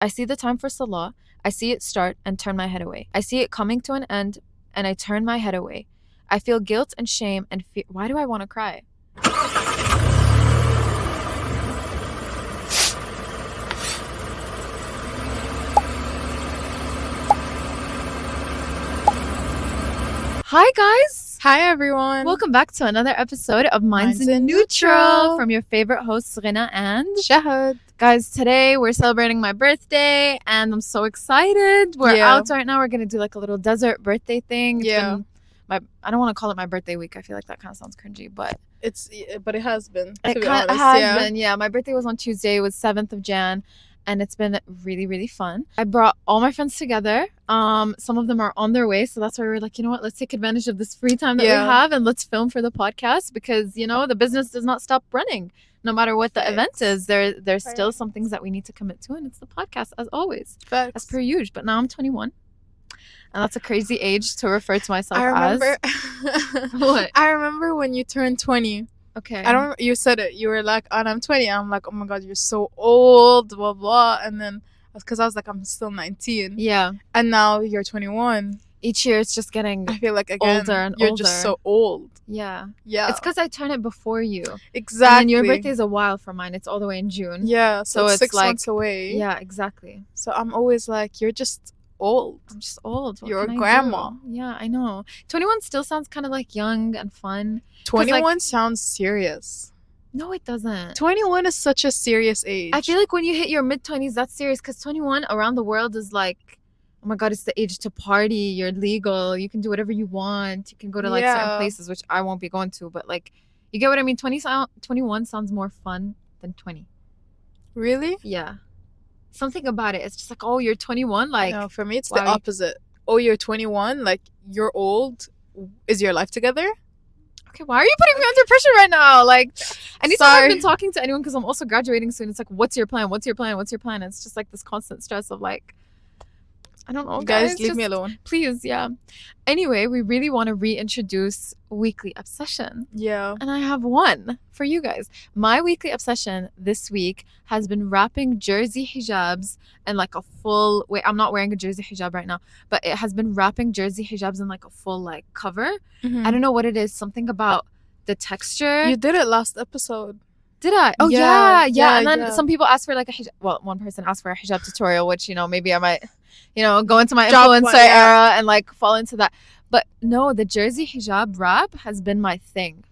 I see the time for Salah. I see it start and turn my head away. I see it coming to an end and I turn my head away. I feel guilt and shame and fear. Why do I want to cry? Hi guys! Hi everyone! Welcome back to another episode of Minds in Neutral from your favorite hosts Rina and Shahad. Guys, today we're celebrating my birthday and I'm so excited. We're out right now. We're going to do like a little desert birthday thing. I don't want to call it my birthday week. I feel like that kind of sounds cringy, but it has been. It has been. Yeah, my birthday was on Tuesday. It was 7th of Jan. And it's been really, really fun. I brought all my friends together. Some of them are on their way. So that's why we're like, you know what? Let's take advantage of this free time that we have and let's film for the podcast because, you know, the business does not stop running. No matter what the event is, there's still some things that we need to commit to. And it's the podcast, as always. As per usual. But now I'm 21. And that's a crazy age to refer to myself as. What? I remember when you turned 20. Okay. I don't. You said it. You were like, "And I'm 20." I'm like, "Oh my god, you're so old." Blah blah. And then, because I was like, "I'm still 19." Yeah. And now you're 21. Each year, it's just getting. I feel like again, older and you're older. just so old. Yeah. Yeah. It's because I turn it before you. Exactly. And your birthday is a while for mine. It's all the way in June. Yeah. So it's 6 months away. Yeah. Exactly. So I'm always like, "You're just old. I'm just old. You're a grandma." Yeah, I know. 21 still sounds kind of like young and fun. 21 sounds serious. No, it doesn't. 21 is such a serious age. I feel like when you hit your mid-20s, that's serious because 21 around the world is like, oh my god, it's the age to party. You're legal. You can do whatever you want. You can go to like certain places, which I won't be going to, but like, you get what I mean? 21 sounds more fun than 20. Really? Yeah. Something about it. It's just like, oh, you're 21. Like, no, for me, it's the opposite. Oh, you're 21. Like, you're old. Is your life together? Okay, why are you putting me under pressure right now? Like, anytime I've been talking to anyone, because I'm also graduating soon, it's like, what's your plan? What's your plan? What's your plan? It's just like this constant stress of like, I don't know, guys leave me alone. Please, yeah. Anyway, we really want to reintroduce weekly obsession. Yeah. And I have one for you guys. My weekly obsession this week has been wrapping jersey hijabs and like a full, wait, I'm not wearing a jersey hijab right now, but it has been wrapping jersey hijabs in like a full like cover. Mm-hmm. I don't know what it is. Something about the texture. You did it last episode. Did I? Oh, yeah. And then some people asked for like a hijab. Well, one person asked for a hijab tutorial, which, you know, maybe I might, you know, go into my influencer era and like fall into that. But no, the jersey hijab wrap has been my thing.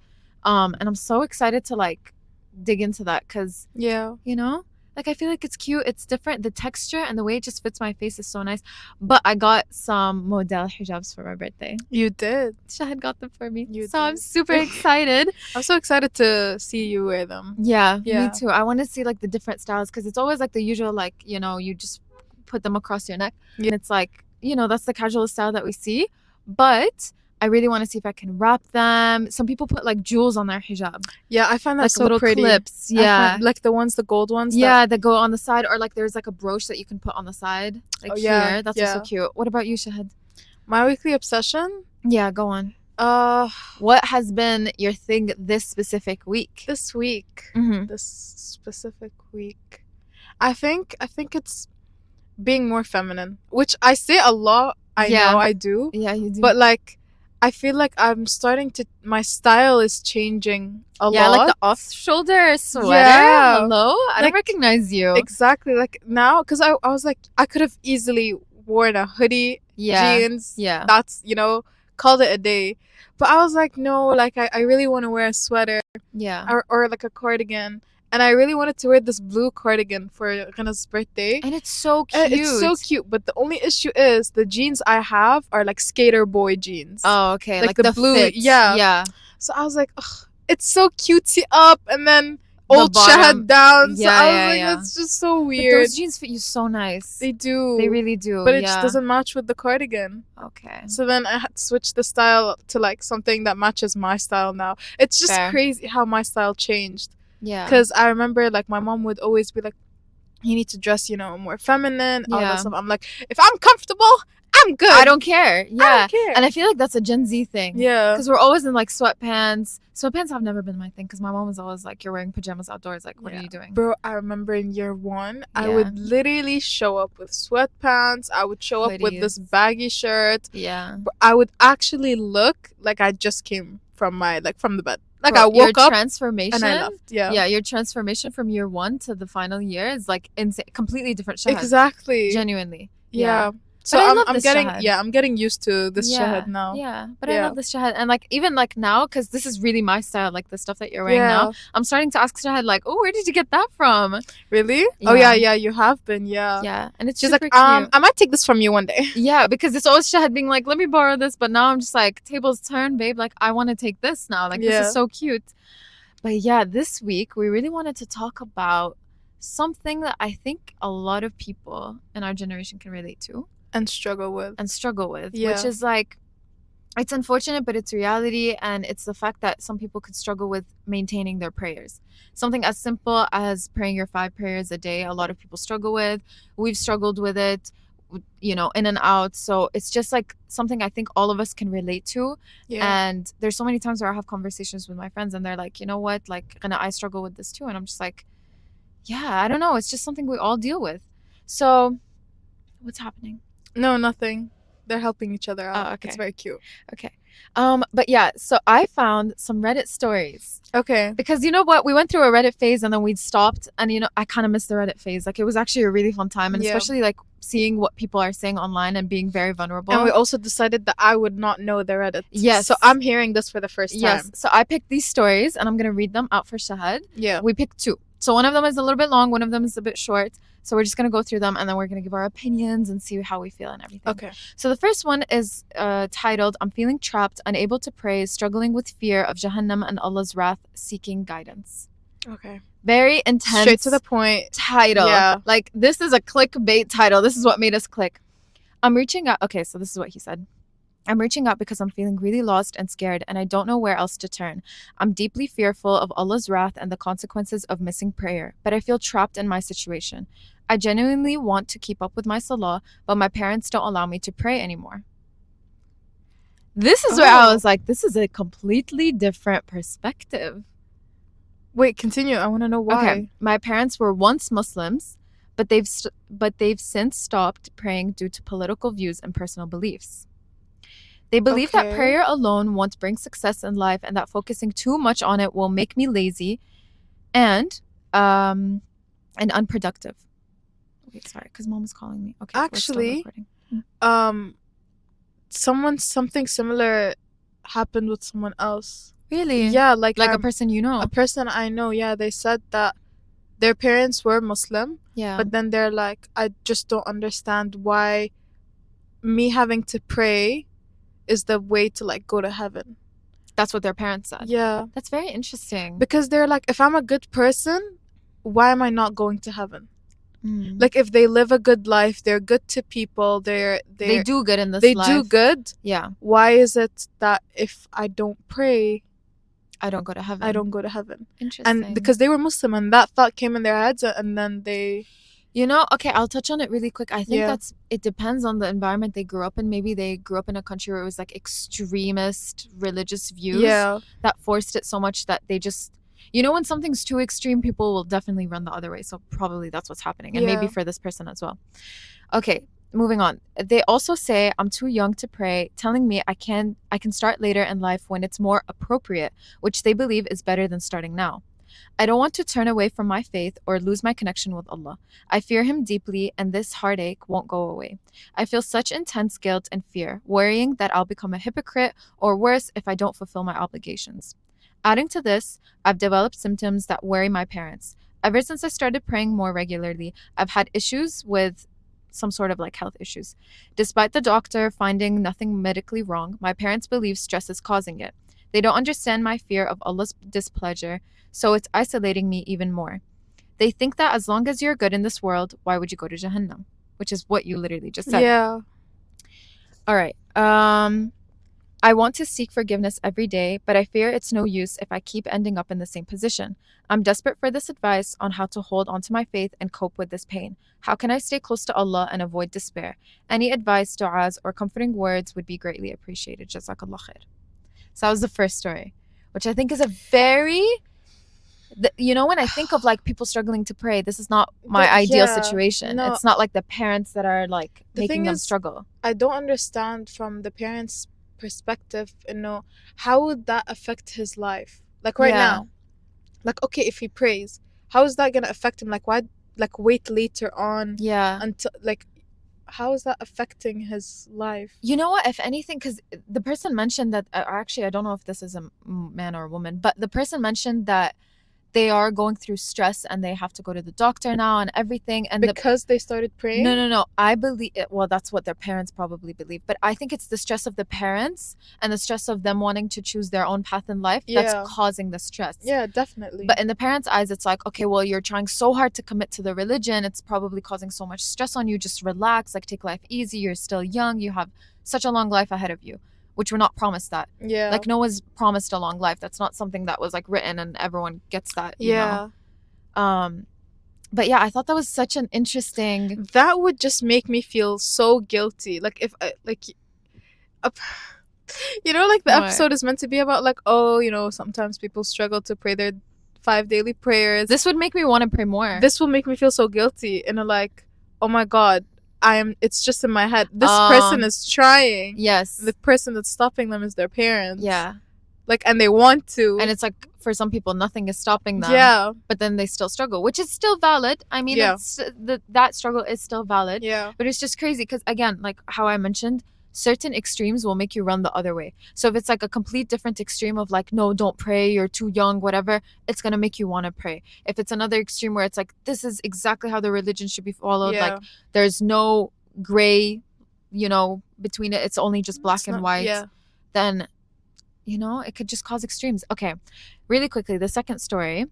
And I'm so excited to like dig into that because, you know, like I feel like it's cute. It's different. The texture and the way it just fits my face is so nice. But I got some model hijabs for my birthday. You did? Shahad got them for me. So I'm super excited. I'm so excited to see you wear them. Yeah, me too. I want to see like the different styles because it's always like the usual, like, you know, you just put them across your neck. And it's like, you know, that's the casual style that we see. But I really want to see if I can wrap them. Some people put like jewels on their hijab. Yeah, I find that like so little pretty. Clips. Yeah, like the gold ones. Yeah, that go on the side, or like there's like a brooch that you can put on the side, like here. That's also cute. What about you, Shahad? My weekly obsession? Yeah, go on. What has been your thing this specific week? This week, this specific week, I think it's being more feminine, which I say a lot. I know I do. Yeah, you do. But like, I feel like I'm starting to. My style is changing a lot. Yeah, like the off-shoulder sweater. Yeah. Hello, I don't recognize you. Exactly. Like now, because I was like, I could have easily worn a hoodie, jeans. Yeah. That's, you know, called it a day. But I was like, no, like I really want to wear a sweater. Yeah. Or like a cardigan. And I really wanted to wear this blue cardigan for Rina's birthday. And it's so cute. It's so cute. But the only issue is the jeans I have are like skater boy jeans. Oh, okay. Like the blue. Fit. Yeah. So I was like, ugh, it's so cutesy up and then old Shahad down. So I was like, it's just so weird. But those jeans fit you so nice. They do. They really do. But it just doesn't match with the cardigan. Okay. So then I had to switch the style to like something that matches my style now. It's just crazy how my style changed. Yeah. Because I remember like my mom would always be like, you need to dress, you know, more feminine, all that stuff. I'm like, if I'm comfortable, I'm good. I don't care. Yeah. I don't care. And I feel like that's a Gen Z thing. Yeah. Because we're always in like sweatpants, Sweatpants have never been my thing because my mom was always like, "You're wearing pajamas outdoors. Like, what are you doing?" Bro, I remember in year 1, I Yeah. would literally show up with sweatpants. I would show up with this Hoodies. baggy shirt. Yeah. I would actually look like I just came from the bed. Like, Bro, I your woke up transformation, and I left. Yeah. your transformation from year 1 to the final year is like insane, completely different shahad. Exactly. Genuinely. Yeah. So But I love I'm this getting shahad. I'm getting used to this shahad now. Yeah, but I love this shahad, and like even like now, because this is really my style, like the stuff that you're wearing now. I'm starting to ask shahad like, "Oh, where did you get that from?" Really? Yeah. Oh yeah, you have been, yeah. Yeah, and it's She's super like, cute. I might take this from you one day. Yeah, because it's always shahad being like, "Let me borrow this," but now I'm just like, tables turn, babe. Like, I want to take this now. Like, this is so cute. But yeah, this week we really wanted to talk about something that I think a lot of people in our generation can relate to. And struggle with. Which is like, it's unfortunate, but it's reality, and it's the fact that some people could struggle with maintaining their prayers. Something as simple as praying your 5 prayers a day, a lot of people struggle with. We've struggled with it, you know, in and out. So it's just like something I think all of us can relate to. And there's so many times where I have conversations with my friends and they're like, you know what, like, I struggle with this too. And I'm just like, yeah, I don't know, it's just something we all deal with. So what's happening? No, nothing. They're helping each other out. Okay. It's very cute. Okay. But yeah, so I found some Reddit stories. Okay. Because you know what? We went through a Reddit phase and then we stopped. And, you know, I kind of missed the Reddit phase. Like, it was actually a really fun time. And especially, like, seeing what people are saying online and being very vulnerable. And we also decided that I would not know the Reddit. Yes. So I'm hearing this for the first time. Yes. So I picked these stories and I'm going to read them out for Shahad. Yeah. We picked 2. So one of them is a little bit long. One of them is a bit short. So we're just going to go through them and then we're going to give our opinions and see how we feel and everything. Okay. So the first one is titled, "I'm feeling trapped, unable to pray, struggling with fear of Jahannam and Allah's wrath, seeking guidance." Okay. Very intense. Straight to the point. Title. Yeah. Like, this is a clickbait title. This is what made us click. I'm reaching out. Okay, so this is what he said. "I'm reaching out because I'm feeling really lost and scared and I don't know where else to turn. I'm deeply fearful of Allah's wrath and the consequences of missing prayer, but I feel trapped in my situation. I genuinely want to keep up with my Salah, but my parents don't allow me to pray anymore." This is where I was like, this is a completely different perspective. Wait, continue. I want to know why. Okay. "My parents were once Muslims, but they've since stopped praying due to political views and personal beliefs. They believe that prayer alone won't bring success in life and that focusing too much on it will make me lazy and unproductive." Wait, sorry, because mom is calling me. Okay, actually, we're still recording. Something similar happened with someone else. Really? Yeah, like a person you know. A person I know. Yeah, they said that their parents were Muslim. Yeah. But then they're like, I just don't understand why me having to pray is the way to like go to heaven. That's what their parents said. Yeah. That's very interesting. Because they're like, if I'm a good person, why am I not going to heaven? Like, if they live a good life, they're good to people, they do good in this life. They do good. Yeah. Why is it that if I don't pray, I don't go to heaven? I don't go to heaven. Interesting. And because they were Muslim and that thought came in their heads and then they... You know, okay, I'll touch on it really quick. I think it depends on the environment they grew up in. Maybe they grew up in a country where it was like extremist religious views that forced it so much that they just... You know, when something's too extreme, people will definitely run the other way. So probably that's what's happening. And maybe for this person as well. Okay, moving on. They also say I'm too young to pray, telling me I can start later in life when it's more appropriate, which they believe is better than starting now. I don't want to turn away from my faith or lose my connection with Allah. I fear Him deeply and this heartache won't go away. I feel such intense guilt and fear, worrying that I'll become a hypocrite or worse if I don't fulfill my obligations. Adding to this, I've developed symptoms that worry my parents. Ever since I started praying more regularly, I've had issues with some sort of like health issues. Despite the doctor finding nothing medically wrong, my parents believe stress is causing it. They don't understand my fear of Allah's displeasure, so it's isolating me even more. They think that as long as you're good in this world, why would you go to Jahannam? Which is what you literally just said. Yeah. All right. I want to seek forgiveness every day, but I fear it's no use if I keep ending up in the same position. I'm desperate for this advice on how to hold on to my faith and cope with this pain. How can I stay close to Allah and avoid despair? Any advice, du'as, or comforting words would be greatly appreciated. Jazakallah khair. So that was the first story. which I think is a very, you know, when I think of like people struggling to pray, this is not my ideal situation. No, it's not like the parents that are like making them is, struggle. I don't understand from the parents' perspective, you know, how would that affect his life? Like right now, like, okay, if he prays, how is that gonna affect him? Like, why, like, wait later on until, like, how is that affecting his life? You know what, if anything, because the person mentioned that, actually I don't know if this is a man or a woman, but the person mentioned that they are going through stress and they have to go to the doctor now and everything, and because they started praying. No, I believe it, well, that's what their parents probably believe, but I think it's the stress of the parents and the stress of them wanting to choose their own path in life that's causing the stress. Yeah, definitely. But in the parents' eyes, it's like, okay, well, you're trying so hard to commit to the religion, it's probably causing so much stress on you. Just relax, like, take life easy, you're still young, you have such a long life ahead of you, which we're not promised that. Yeah. Like, no one's promised a long life. That's not something that was like written and everyone gets that, you know? But yeah, I thought that was such an interesting... That would just make me feel so guilty. Like, if I, like, you know, like the episode is meant to be about, like, oh, you know, sometimes people struggle to pray their 5 daily prayers. This would make me want to pray more. This will make me feel so guilty. And I'm like, oh my God, it's just in my head. This person is trying. Yes. The person that's stopping them is their parents. Yeah. Like, and they want to. And it's like, for some people, nothing is stopping them. Yeah. But then they still struggle, which is still valid. I mean, it's, that struggle is still valid. Yeah. But it's just crazy because, again, like how I mentioned, certain extremes will make you run the other way. So if it's like a complete different extreme of like, no, don't pray, you're too young, whatever, it's going to make you want to pray. If it's another extreme where it's like, this is exactly how the religion should be followed, like there's no gray, you know, between it, it's only just black and white, then, you know, it could just cause extremes. Okay, really quickly, the second story,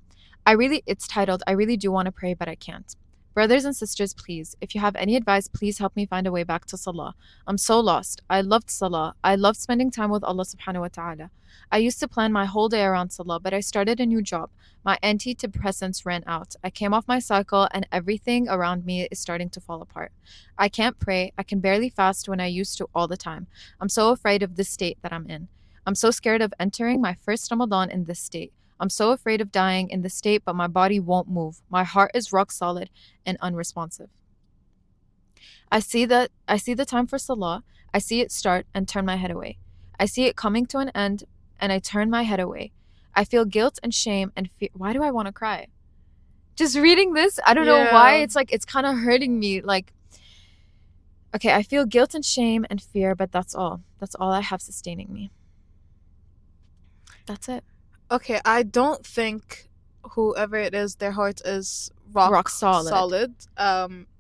it's titled, I really do want to pray, but I can't. Brothers and sisters, please, if you have any advice, please help me find a way back to Salah. I'm so lost. I loved Salah. I loved spending time with Allah subhanahu wa ta'ala. I used to plan my whole day around Salah, but I started a new job. My antidepressants ran out. I came off my cycle and everything around me is starting to fall apart. I can't pray. I can barely fast when I used to all the time. I'm so afraid of this state that I'm in. I'm so scared of entering my first Ramadan in this state. I'm so afraid of dying in this state, but my body won't move. My heart is rock solid and unresponsive. I see the time for Salah. I see it start and turn my head away. I see it coming to an end and I turn my head away. I feel guilt and shame and fear. Why do I want to cry? Just reading this, I don't know why. It's like, it's kind of hurting me. Like, okay, I feel guilt and shame and fear, but that's all. That's all I have sustaining me. That's it. Okay, I don't think whoever it is, their heart is rock solid.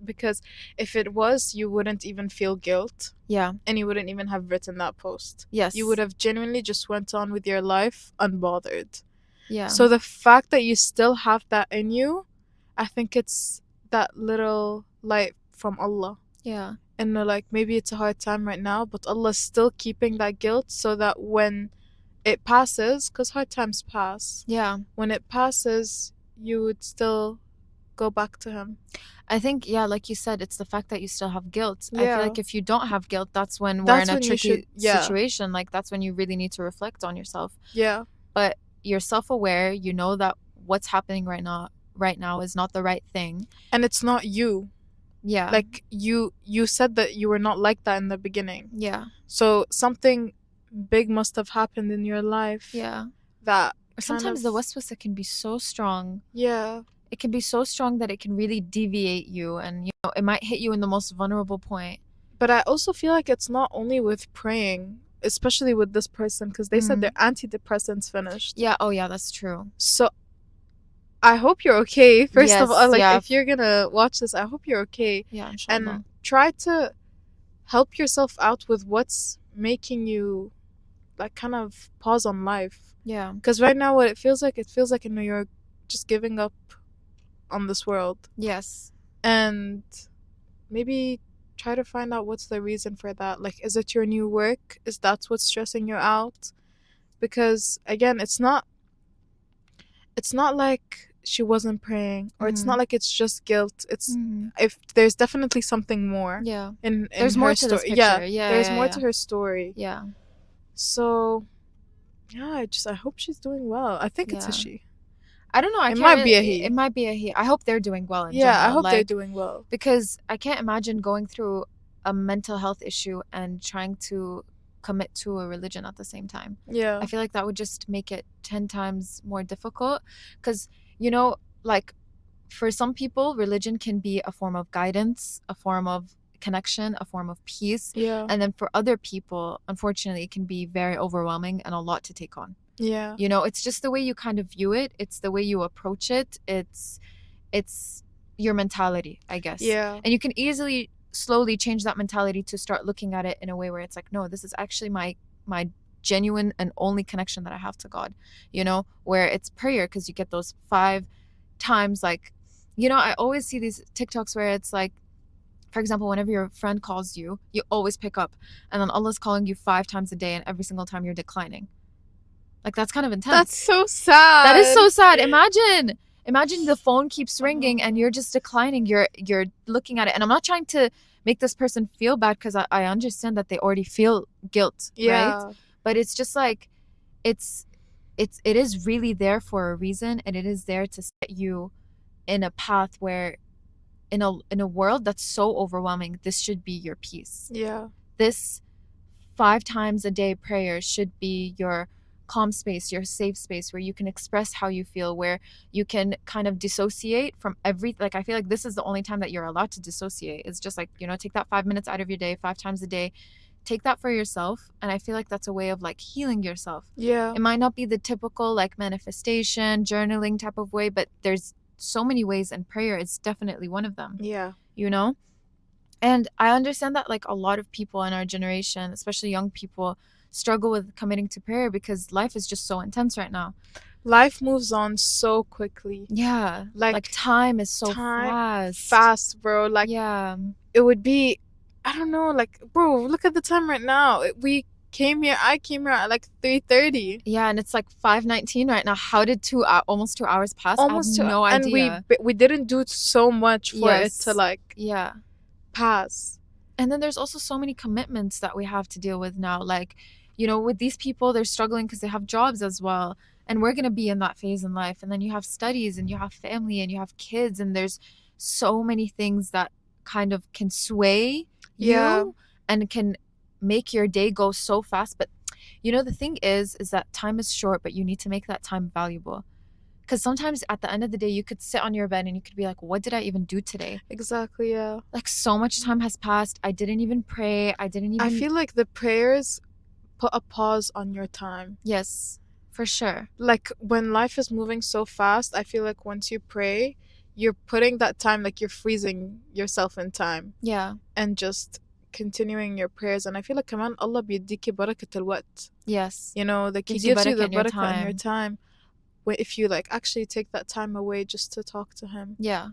Because if it was, you wouldn't even feel guilt. Yeah. And you wouldn't even have written that post. Yes. You would have genuinely just went on with your life unbothered. Yeah. So the fact that you still have that in you, I think it's that little light from Allah. Yeah. And like, maybe it's a hard time right now, but Allah's still keeping that guilt so that when it passes, because hard times pass. Yeah. When it passes, you would still go back to Him. I think, yeah, like you said, it's the fact that you still have guilt. I feel like if you don't have guilt, that's when we're in a tricky situation. Like, that's when you really need to reflect on yourself. Yeah. But you're self-aware. You know that what's happening right now is not the right thing. And it's not you. Yeah. Like, you said that you were not like that in the beginning. Yeah. So something big must have happened in your life. Yeah. That or sometimes the waswasa can be so strong. Yeah. It can be so strong that it can really deviate you, and, you know, it might hit you in the most vulnerable point. But I also feel like it's not only with praying, especially with this person, because they said their antidepressants finished. Yeah. Oh yeah, that's true. So I hope you're okay. First of all, like, if you're gonna watch this, I hope you're okay. Yeah, inshallah. And try to help yourself out with what's making you, like, kind of pause on life. Yeah. Because right now, what it feels like, you know, you're just giving up on this world. Yes. And maybe try to find out what's the reason for that. Like, is it your new work? Is that what's stressing you out? Because, again, it's not like she wasn't praying, or it's not like it's just guilt. It's if there's definitely something more. Yeah. In there's her more to this story. picture. Yeah. There's more to her story. Yeah. So Yeah, I hope she's doing well. I think it's a Yeah. she. I don't know. I It can't might really, be a it he. might be a he. I hope they're doing well in Yeah, I general. hope they're Like, doing well. because I can't imagine going through a mental health issue and trying to commit to a religion at the same time. Yeah. I feel like that would just make it 10 times more difficult. Because, you know, like for some people, religion can be a form of guidance, a form of connection, a form of peace. Yeah. And then for other people, unfortunately, it can be very overwhelming and a lot to take on. Yeah. You know, it's just the way you kind of view it, it's the way you approach it, it's your mentality, I guess. Yeah. And you can easily slowly change that mentality to start looking at it in a way where it's like, no, this is actually my genuine and only connection that I have to God. You know, where it's prayer, because you get those 5 times, like, you know, I always see these TikToks where it's like, for example, whenever your friend calls you, you always pick up, and then Allah's calling you 5 times a day, and every single time you're declining. Like, that's kind of intense. That's so sad. That is so sad. Imagine the phone keeps ringing and you're just declining. You're looking at it, and I'm not trying to make this person feel bad, because I understand that they already feel guilt, Yeah. right? But it's just like, it is really there for a reason, and it is there to set you in a path where, in a world that's so overwhelming, this should be your peace. Yeah. This 5 times a day prayer should be your calm space, your safe space, where you can express how you feel, where you can kind of dissociate from like, I feel like this is the only time that you're allowed to dissociate. It's just like, you know, take that 5 minutes out of your day, 5 times a day, take that for yourself. And I feel like that's a way of like healing yourself. Yeah. It might not be the typical like manifestation, journaling type of way, but there's so many ways, and prayer is definitely one of them. Yeah. You know? And I understand that like a lot of people in our generation, especially young people, struggle with committing to prayer because life is just so intense right now. Life moves on so quickly. Yeah. Like Like time is so time fast. fast, bro. Like Yeah. it would be, I don't know, like, bro, look at the time right now. I came here at like 3:30. Yeah, and it's like 5:19 right now. How did almost 2 hours pass? Almost I have no and idea. we didn't do so much for it Yes. to like Yeah. pass. And then there's also so many commitments that we have to deal with now. Like, you know, with these people, they're struggling because they have jobs as well. And we're going to be in that phase in life. And then you have studies, and you have family, and you have kids. And there's so many things that kind of can sway Yeah. you and can make your day go so fast. But, you know, the thing is that time is short, but you need to make that time valuable. Because sometimes at the end of the day, you could sit on your bed and you could be like, what did I even do today? Exactly, yeah. Like, so much time has passed. I didn't even pray. I feel like the prayers put a pause on your time. Yes, for sure. Like when life is moving so fast, I feel like once you pray, you're putting that time, like you're freezing yourself in time Yeah. and just continuing your prayers. And I feel like كمان Allah بيديكي بركة الوقت. Yes. You know, like He Gives you gives you barakah the in your barakah in your time. If you like actually take that time away just to talk to Him. Yeah.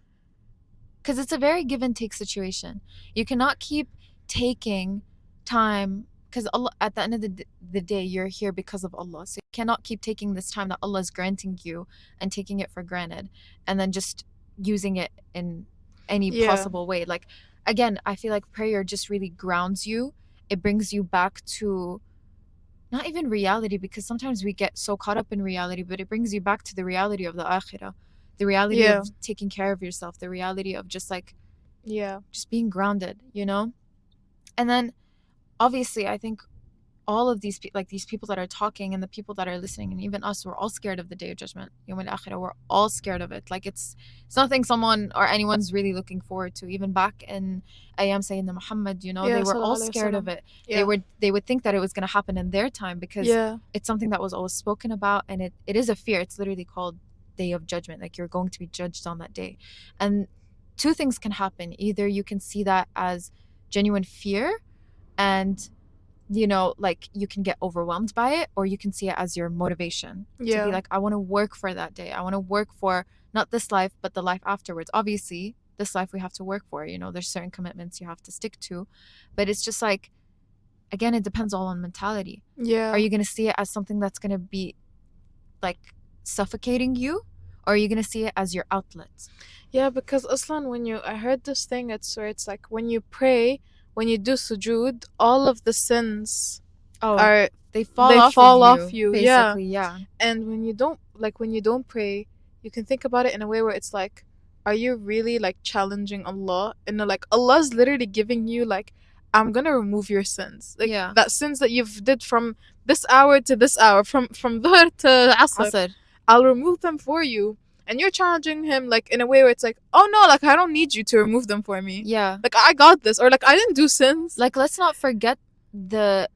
Because it's a very give and take situation. You cannot keep taking time, because Allah, at the end of the day, you're here because of Allah. So you cannot keep taking this time that Allah is granting you and taking it for granted, and then just using it in any Yeah. possible way. Like, again, I feel like prayer just really grounds you. It brings you back to not even reality, because sometimes we get so caught up in reality, but it brings you back to the reality of the akhirah, the reality Yeah. of taking care of yourself, the reality of just like Yeah. just being grounded, you know? And then obviously I think all of these these people that are talking and the people that are listening, and even us, we're all scared of the day of judgment. Yawm al-akhirah, we're all scared of it. Like, it's nothing someone or anyone's really looking forward to. Even back in Ayam Sayyidina Muhammad, you know, Yeah, they were all sallallahu alaihi scared of wasallam. it. Yeah. They would think that it was going to happen in their time, because Yeah. it's something that was always spoken about, and it is a fear. It's literally called Day of Judgment. Like, you're going to be judged on that day. And two things can happen. Either you can see that as genuine fear, and you know, like, you can get overwhelmed by it, or you can see it as your motivation to Yeah. be like, I want to work for that day. I want to work for not this life, but the life afterwards. Obviously, this life we have to work for, you know, there's certain commitments you have to stick to, but it's just like, again, it depends all on mentality. Yeah. Are you going to see it as something that's going to be like suffocating you, or are you going to see it as your outlet? Yeah, because Aslan, I heard this thing, it's where it's like when you pray, when you do sujood, all of the sins are they fall they off fall of off you, you. Yeah. basically. Yeah. And when you don't pray, you can think about it in a way where it's like, are you really like challenging Allah? And like Allah's literally giving you like, I'm gonna remove your sins, like Yeah. that sins that you've did from this hour to this hour, from Dhuhr to Asr. Asr. I'll remove them for you. And you're challenging him like in a way where it's like, oh no, like I don't need you to remove them for me. Yeah. Like I got this, or like I didn't do sins. Like, let's not forget the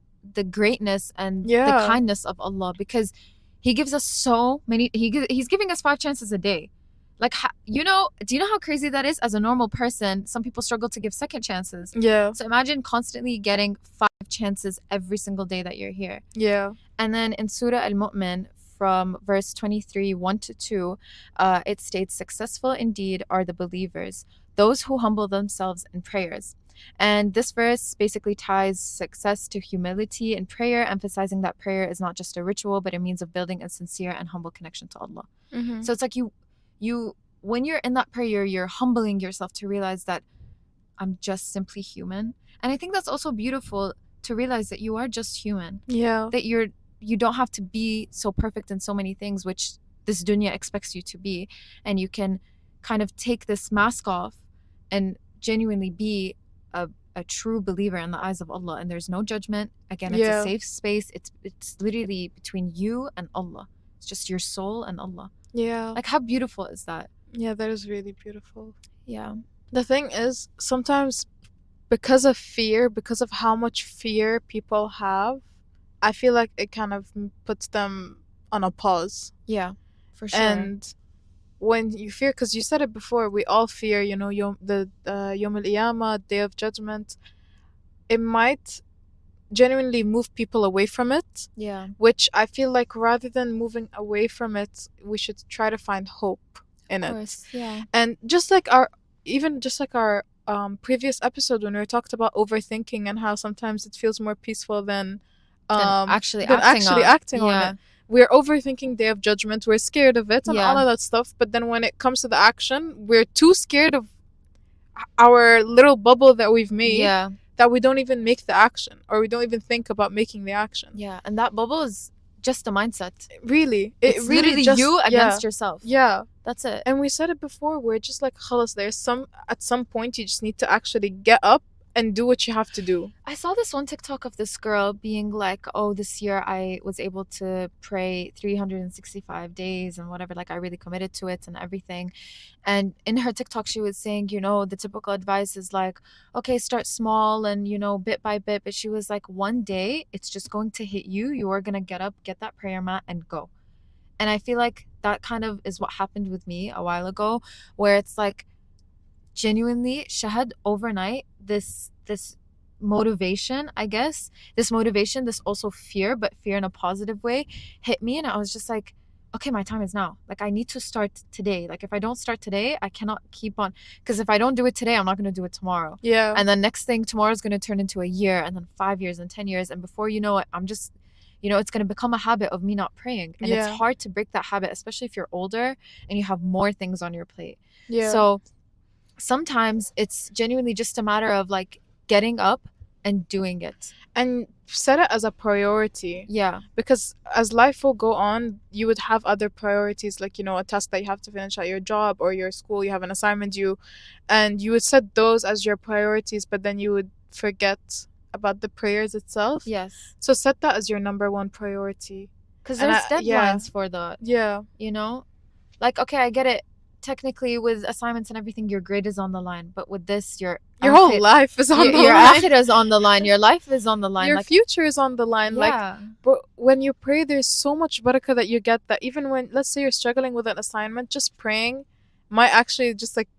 greatness and the Yeah. kindness of Allah, because He gives us so many. He's giving us 5 chances a day. Like, do you know how crazy that is? As a normal person, some people struggle to give second chances. Yeah. So imagine constantly getting 5 chances every single day that you're here. Yeah. And then in Surah Al-Mu'min, from verse 23, 1 to 2, it states, "Successful indeed are the believers, those who humble themselves in prayers." And this verse basically ties success to humility in prayer, emphasizing that prayer is not just a ritual, but a means of building a sincere and humble connection to Allah. Mm-hmm. So it's like you when you're in that prayer, you're humbling yourself to realize that I'm just simply human. And I think that's also beautiful, to realize that you are just human. Yeah. That you don't have to be so perfect in so many things, which this dunya expects you to be. And you can kind of take this mask off and genuinely be a true believer in the eyes of Allah. And there's no judgment. Again, it's a safe space. It's literally between you and Allah. It's just your soul and Allah. Yeah. Like, how beautiful is that? Yeah, that is really beautiful. Yeah. The thing is, sometimes because of fear, because of how much fear people have, I feel like it kind of puts them on a pause. Yeah, for sure. And when you fear, because you said it before, we all fear, Yom al-Qiyamah, Day of Judgment. It might genuinely move people away from it. Yeah. Which I feel like rather than moving away from it, we should try to find hope in it. Of course, yeah. And just like our previous episode when we talked about overthinking and how sometimes it feels more peaceful than actually acting on it. We're overthinking Day of Judgment. We're scared of it and all of that stuff. But then when it comes to the action, we're too scared of our little bubble that we've made that we don't even make the action, or we don't even think about making the action. Yeah, and that bubble is just a mindset. Really. It's really literally just you against yourself. Yeah. That's it. And we said it before, we're just like, khalas, at some point you just need to actually get up and do what you have to do. I saw this one TikTok of this girl being like, oh, this year I was able to pray 365 days and whatever, like I really committed to it and everything. And in her TikTok, she was saying, the typical advice is like, okay, start small and, bit by bit. But she was like, one day it's just going to hit you. You are going to get up, get that prayer mat and go. And I feel like that kind of is what happened with me a while ago, where it's like, genuinely, shahad, overnight, this motivation, I guess, this also fear, but fear in a positive way, hit me. And I was just like, okay, my time is now. Like, I need to start today. Like, if I don't start today, I cannot keep on, because if I don't do it today, I'm not going to do it tomorrow. Yeah. And then next thing, tomorrow is going to turn into a year, and then 5 years and 10 years. And before you know it, I'm just, it's going to become a habit of me not praying. And it's hard to break that habit, especially if you're older and you have more things on your plate. Yeah. So sometimes it's genuinely just a matter of like getting up and doing it. And set it as a priority. Yeah. Because as life will go on, you would have other priorities, like, a task that you have to finish at your job or your school, you have an assignment due, and you would set those as your priorities, but then you would forget about the prayers itself. Yes. So set that as your number one priority. Because there's deadlines for that. Yeah. Like, okay, I get it. Technically, with assignments and everything, your grade is on the line. But with this, your whole life is on the line. Your akhirah is on the line. Your life is on the line. Your future is on the line. Yeah. But when you pray, there's so much barakah that you get, that even when, let's say you're struggling with an assignment, just praying might actually just like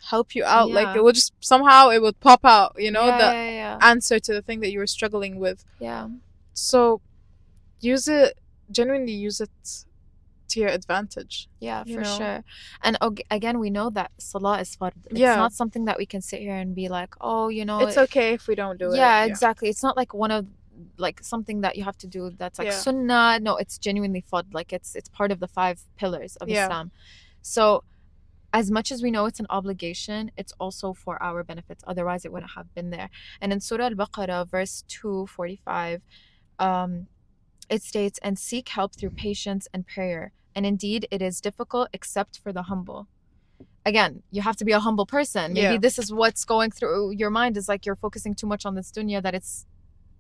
help you out. Like, it will just somehow it would pop out, answer to the thing that you were struggling with. Yeah. So genuinely use it to your advantage. Yeah, for sure. And again, we know that Salah is fard. It's not something that we can sit here and be like, oh, it's okay if we don't do it. Yeah, exactly. It's not like one of something that you have to do that's like sunnah. No, it's genuinely fard. Like, it's part of the 5 pillars of Islam. So as much as we know it's an obligation, it's also for our benefits. Otherwise, it wouldn't have been there. And in Surah Al-Baqarah, verse 245, It states, and seek help through patience and prayer. And indeed, it is difficult except for the humble. Again, you have to be a humble person. Maybe this is what's going through your mind, is like you're focusing too much on this dunya, that it's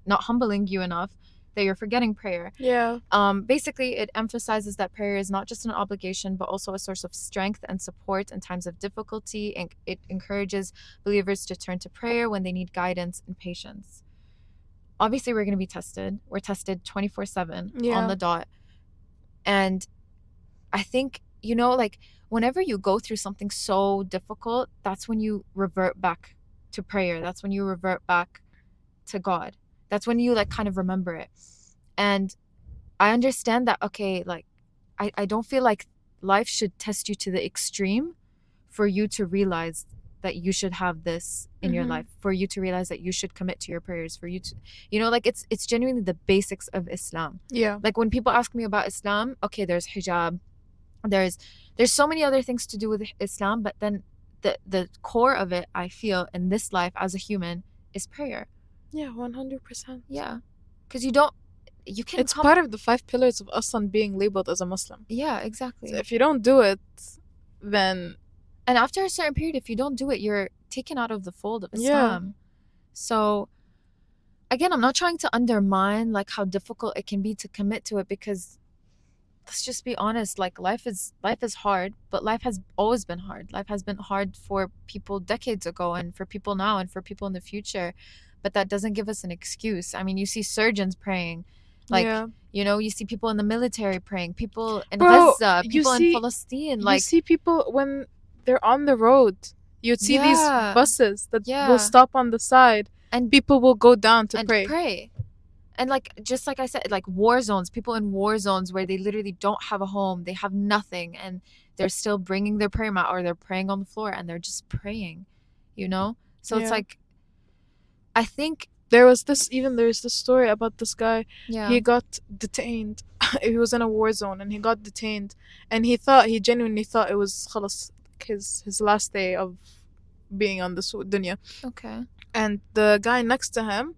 not humbling you enough, that you're forgetting prayer. Yeah. Basically, it emphasizes that prayer is not just an obligation, but also a source of strength and support in times of difficulty. And it encourages believers to turn to prayer when they need guidance and patience. Obviously, we're going to be tested. We're tested 24/7 on the dot. And I think, you know, like whenever you go through something so difficult, that's when you revert back to prayer. That's when you revert back to God. That's when you like kind of remember it. And I understand that, okay, like I don't feel like life should test you to the extreme for you to realize that you should have this in your life, for you to realize that you should commit to your prayers, for you to, you know, like it's genuinely the basics of Islam. Yeah. Like when people ask me about Islam, okay, there's hijab, there's so many other things to do with Islam, but then the core of it, I feel, in this life as a human is prayer. Yeah, 100%. Yeah, because you can. It's part of the 5 pillars of Aslan being labeled as a Muslim. Yeah, exactly. So if you don't do it, then. And after a certain period, if you don't do it, you're taken out of the fold of Islam. Yeah. So, again, I'm not trying to undermine like how difficult it can be to commit to it, because let's just be honest, like life is hard, but life has always been hard. Life has been hard for people decades ago, and for people now, and for people in the future. But that doesn't give us an excuse. I mean, you see surgeons praying. Like, you know, you see people in the military praying, people in Gaza, people in Palestine. Like, you see people when they're on the road. You'd see these buses that will stop on the side, and people will go down to pray. And like, just like I said, like war zones, people in war zones where they literally don't have a home, they have nothing, and they're still bringing their prayer mat, or they're praying on the floor, and they're just praying, you know? So it's like, I think there's this story about this guy. He got detained. He was in a war zone and he got detained, and he genuinely thought it was khalas, his last day of being on this dunya. Okay. And the guy next to him,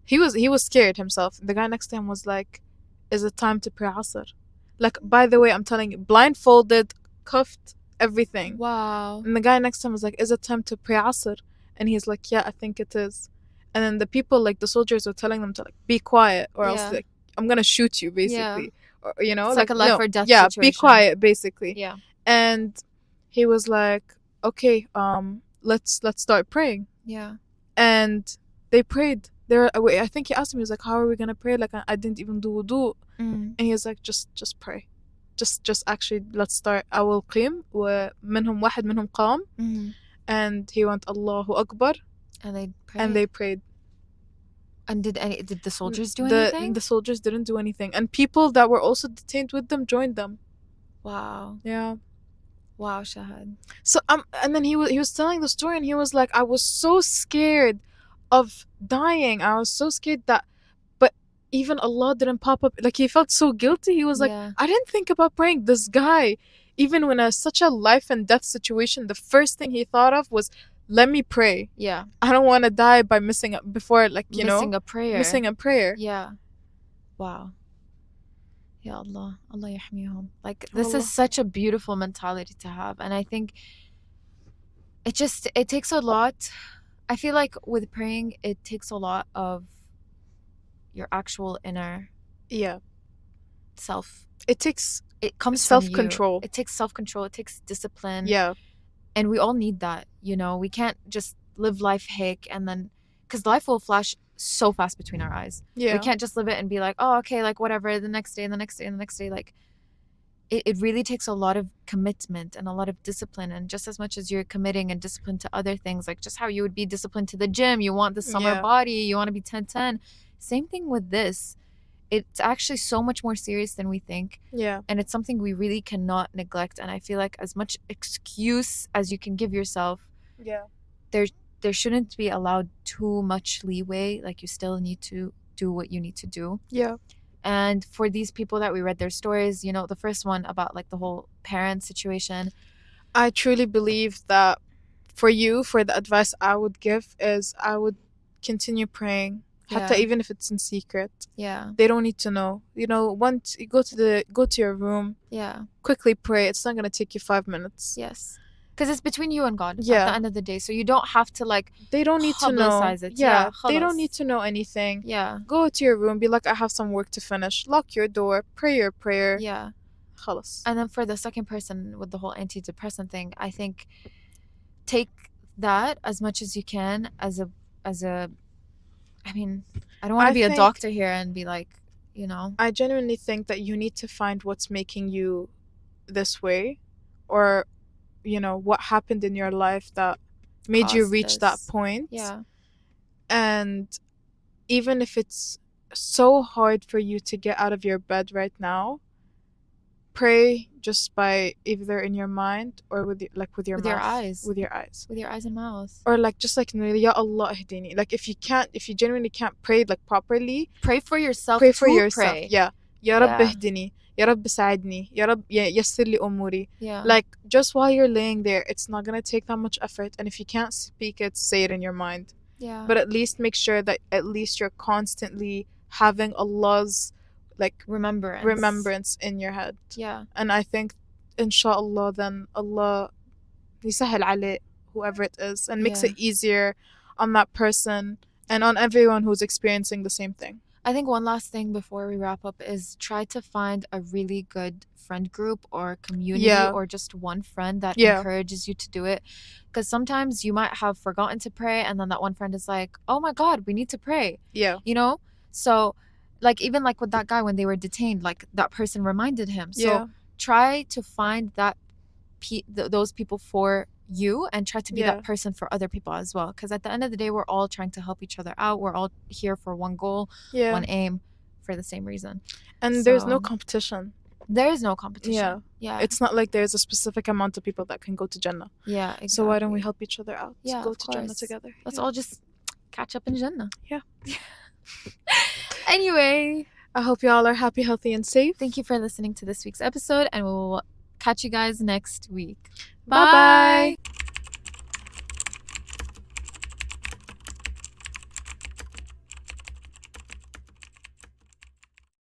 he was scared himself. The guy next to him was like, "Is it time to pray Asr?" Like, by the way, I'm telling you, blindfolded, cuffed, everything. Wow. And the guy next to him was like, "Is it time to pray Asr?" And he's like, "Yeah, I think it is." And then the people, like the soldiers, were telling them to like be quiet, or else like I'm gonna shoot you, basically. Or, you know, it's like a life or death situation. Be quiet, basically. Yeah. And he was like, "Okay, let's start praying." Yeah. And they prayed. I think he asked me, he was like, "How are we gonna pray? Like I didn't even do wudu." And he was like, just pray. Just actually, let's start. أول قيم ومنهم واحد منهم قام. And he went Allahu Akbar. And they prayed. And did the soldiers do anything? The soldiers didn't do anything. And people that were also detained with them joined them. Wow. Yeah. Wow, Shahad. So and then he was telling the story, and he was like, "I was so scared of dying. I was so scared that, but even Allah didn't pop up." Like, he felt so guilty. He was like, "I didn't think about praying." This guy, even when such a life and death situation, the first thing he thought of was, let me pray. Yeah. I don't want to die by missing a prayer. Missing a prayer. Yeah. Wow. Ya Allah. Allah yahmihum. Like, this is such a beautiful mentality to have. And I think it takes a lot. I feel like with praying, it takes a lot of your actual inner self. It comes self-control. It takes self-control. It takes discipline. Yeah. And we all need that, you know. We can't just live life hick and then, because life will flash so fast between our eyes. Yeah. We can't just live it and be like, oh, okay, like whatever, the next day and the next day and the next day. Like, it really takes a lot of commitment and a lot of discipline. And just as much as you're committing and disciplined to other things, like just how you would be disciplined to the gym, you want the summer body, you want to be 10-10. Same thing with this. It's actually so much more serious than we think. Yeah. And it's something we really cannot neglect. And I feel like as much excuse as you can give yourself, there shouldn't be allowed too much leeway. Like, you still need to do what you need to do. Yeah. And for these people that we read their stories, you know, the first one about like the whole parent situation, I truly believe that for the advice I would give is I would continue praying. Hatta Yeah. even if it's in secret. Yeah. They don't need to know. You know, once you go to your room, Yeah. quickly pray. It's not gonna take you 5 minutes. Yes. Because it's between you and God at the Yeah. end of the day. So you don't have to like They don't need to know. publicize it. Yeah, Yeah. they don't خلاص. need to know anything. Yeah. Go to your room, be like, I have some work to finish. Lock your door, pray your prayer. Yeah. خلاص. And then for the second person with the whole antidepressant thing, I think take that as much as you can as a I mean, I don't want to be a doctor here and be like, you know. I genuinely think that you need to find what's making you this way, or, you know, what happened in your life that made you reach that point. Yeah. And even if it's so hard for you to get out of your bed right now, pray just by either in your mind or with your mouth. With your eyes. With your eyes. With your eyes and mouth. Or like just like Ya Allah ihdini. Like if you genuinely can't pray like properly, pray for yourself. Pray for yourself. Yeah. Ya Rabb Yeah. ihdini. Ya Rabb saadni. Ya Rabb yassir li umuri. Yeah. Like just while you're laying there, it's not gonna take that much effort. And if you can't speak it, say it in your mind. Yeah. But at least make sure that at least you're constantly having Allah's like remembrance in your head. Yeah. And I think inshallah then Allah yisahil alayh whoever it is and makes it easier on that person and on everyone who's experiencing the same thing. I think one last thing before we wrap up is try to find a really good friend group or community or just one friend that encourages you to do it. Because sometimes you might have forgotten to pray and then that one friend is like, oh my God, we need to pray. Yeah. You know? So like even like with that guy when they were detained, like that person reminded him. So try to find that those people for you and try to be that person for other people as well, because at the end of the day we're all trying to help each other out. We're all here for one goal, one aim, for the same reason. And there's no competition. There is no competition. Yeah. It's not like there's a specific amount of people that can go to Jannah. Yeah, exactly. So why don't we help each other out? Yeah, go to Jannah together. Let's all just catch up in Jannah. Yeah. Anyway, I hope y'all are happy, healthy, and safe. Thank you for listening to this week's episode, and we'll catch you guys next week. Bye bye.